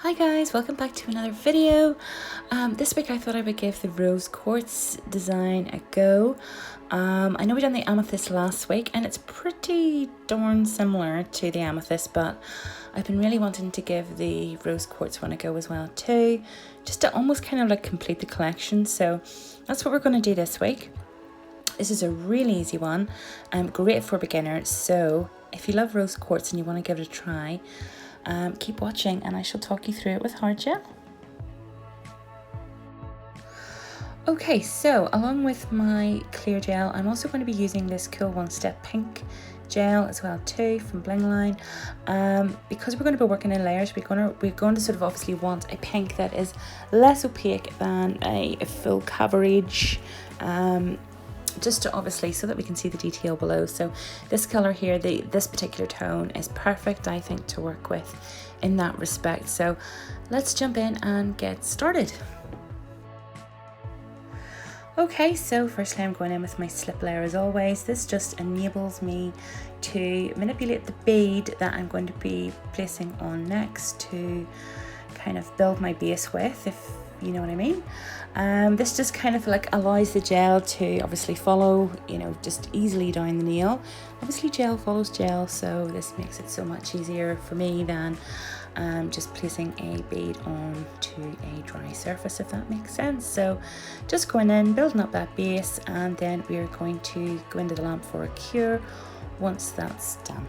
Hi guys, welcome back to another video. This week I thought I would give the Rose Quartz design a go. I know we done the amethyst last week and it's pretty darn similar to the amethyst, but I've been really wanting to give the Rose Quartz one a go as well too, just to almost kind of like complete the collection. So that's what we're going to do this week. This is a really easy one, great for beginners. So if you love Rose Quartz and you want to give it a try, keep watching and I shall talk you through it with hard gel. Okay, so along with my clear gel, I'm also going to be using this Cool One Step Pink gel as well too from Blingline. Because we're going to be working in layers, we're going to sort of obviously want a pink that is less opaque than a full coverage. Just to obviously so that we can see the detail below. So this color here, this particular tone is perfect, I think, to work with in that respect. So let's jump in and get started. Okay, so firstly I'm going in with my slip layer as always. This just enables me to manipulate the bead that I'm going to be placing on next to kind of build my base with, if you know what I mean. This just kind of like allows the gel to obviously follow, just easily down the nail. Obviously gel follows gel, so this makes it so much easier for me than just placing a bead onto a dry surface, if that makes sense. So just going in, building up that base, and then we're going to go into the lamp for a cure once that's done.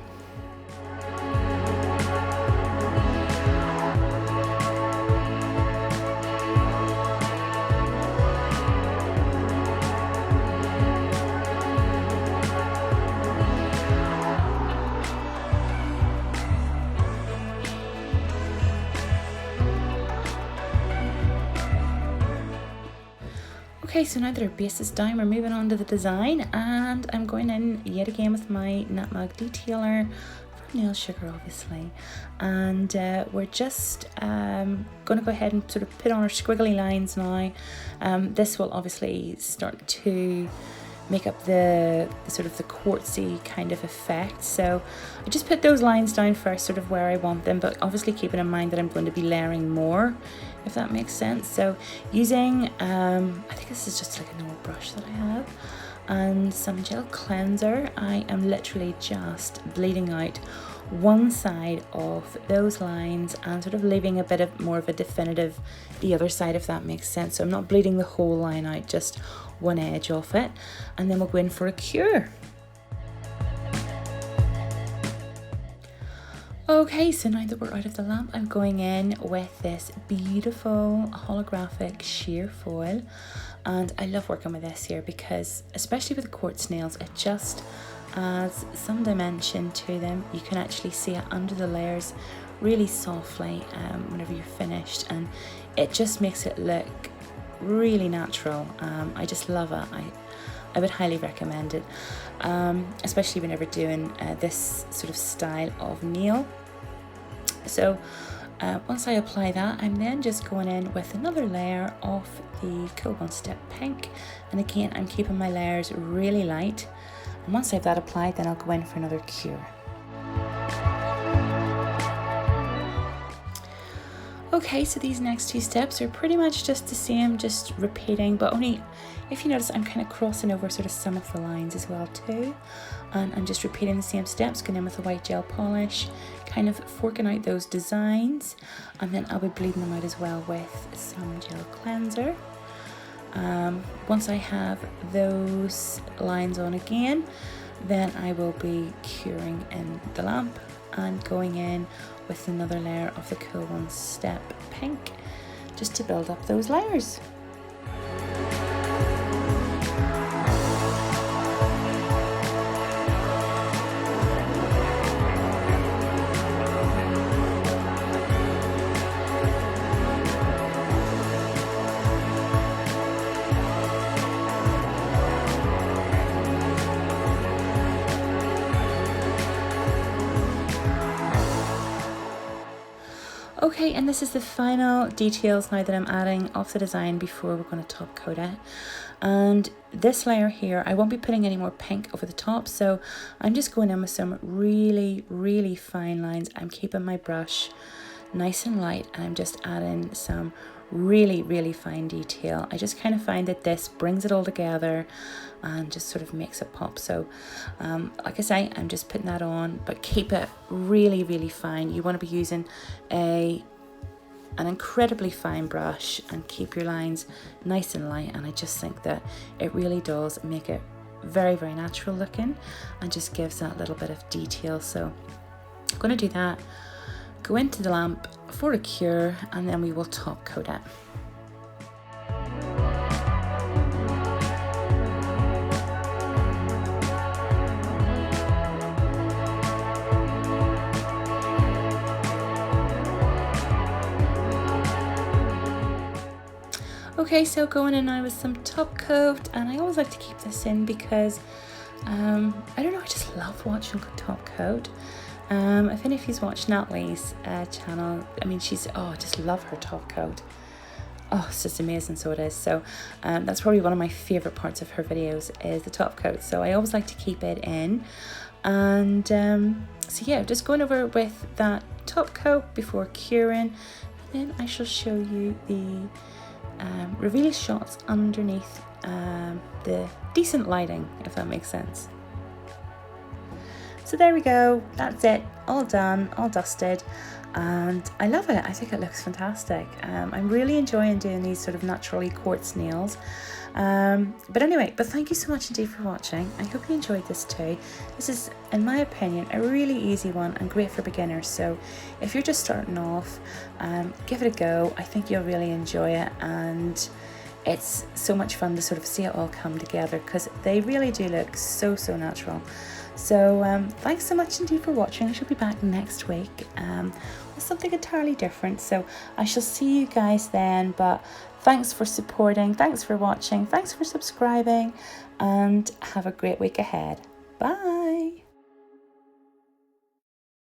Okay, so now that our base is down, we're moving on to the design, and I'm going in yet again with my Natalie Mugridge detailer from Nail Sugar, obviously, and we're just going to go ahead and sort of put on our squiggly lines now. This will obviously start to make up the sort of the quartzy kind of effect. So I just put those lines down first, sort of where I want them, but obviously keeping in mind that I'm going to be layering more, if that makes sense. So using I think this is just like an old brush that I have, and some gel cleanser, I am literally just bleeding out one side of those lines and sort of leaving a bit of more of a definitive the other side, if that makes sense. So I'm not bleeding the whole line out, just one edge off it, and then we'll go in for a cure. Okay, so now that we're out of the lamp, I'm going in with this beautiful holographic sheer foil, and I love working with this here because, especially with the quartz nails, it just adds some dimension to them. You can actually see it under the layers really softly whenever you're finished, and it just makes it look really natural. I just love it. I would highly recommend it, especially whenever doing this sort of style of nail. So once I apply that, I'm then just going in with another layer of the Cool One Step Pink, and again I'm keeping my layers really light, and once I have that applied, then I'll go in for another cure. Okay, so these next two steps are pretty much just the same, just repeating, but only, if you notice, I'm kind of crossing over sort of some of the lines as well too, and I'm just repeating the same steps, going in with a white gel polish, kind of forking out those designs, and then I'll be bleeding them out as well with some gel cleanser. Once I have those lines on again, then I will be curing in the lamp and going in with another layer of the Cool One Step Pink just to build up those layers. Okay, and this is the final details now that I'm adding off the design before we're going to top coat it. And this layer here, I won't be putting any more pink over the top, so I'm just going in with some really, really fine lines. I'm keeping my brush nice and light, and I'm just adding some really fine detail. I just kind of find that this brings it all together and just sort of makes it pop. So like I say, I'm just putting that on, but keep it really fine. You want to be using an incredibly fine brush and keep your lines nice and light, and I just think that it really does make it very natural looking and just gives that little bit of detail. So I'm going to do that, go into the lamp for a cure, and then we will top coat it. Okay, so going in now with some top coat, and I always like to keep this in because I don't know, I just love watching top coat. If any of you's watched Natalie's channel, I mean, I just love her top coat. Oh, it's just amazing, so it is. So that's probably one of my favourite parts of her videos is the top coat. So I always like to keep it in. And so yeah, just going over with that top coat before curing. And then I shall show you the reveal shots underneath the decent lighting, if that makes sense. So there we go, that's it, all done, all dusted, and I love it. I think it looks fantastic. I'm really enjoying doing these sort of naturally quartz nails. But anyway, thank you so much indeed for watching. I hope you enjoyed this too. This is, in my opinion, a really easy one and great for beginners. So if you're just starting off, give it a go. I think you'll really enjoy it, and it's so much fun to sort of see it all come together because they really do look so natural. So thanks so much indeed for watching. I shall be back next week with something entirely different. So I shall see you guys then, but thanks for supporting, thanks for watching, thanks for subscribing, and have a great week ahead. Bye.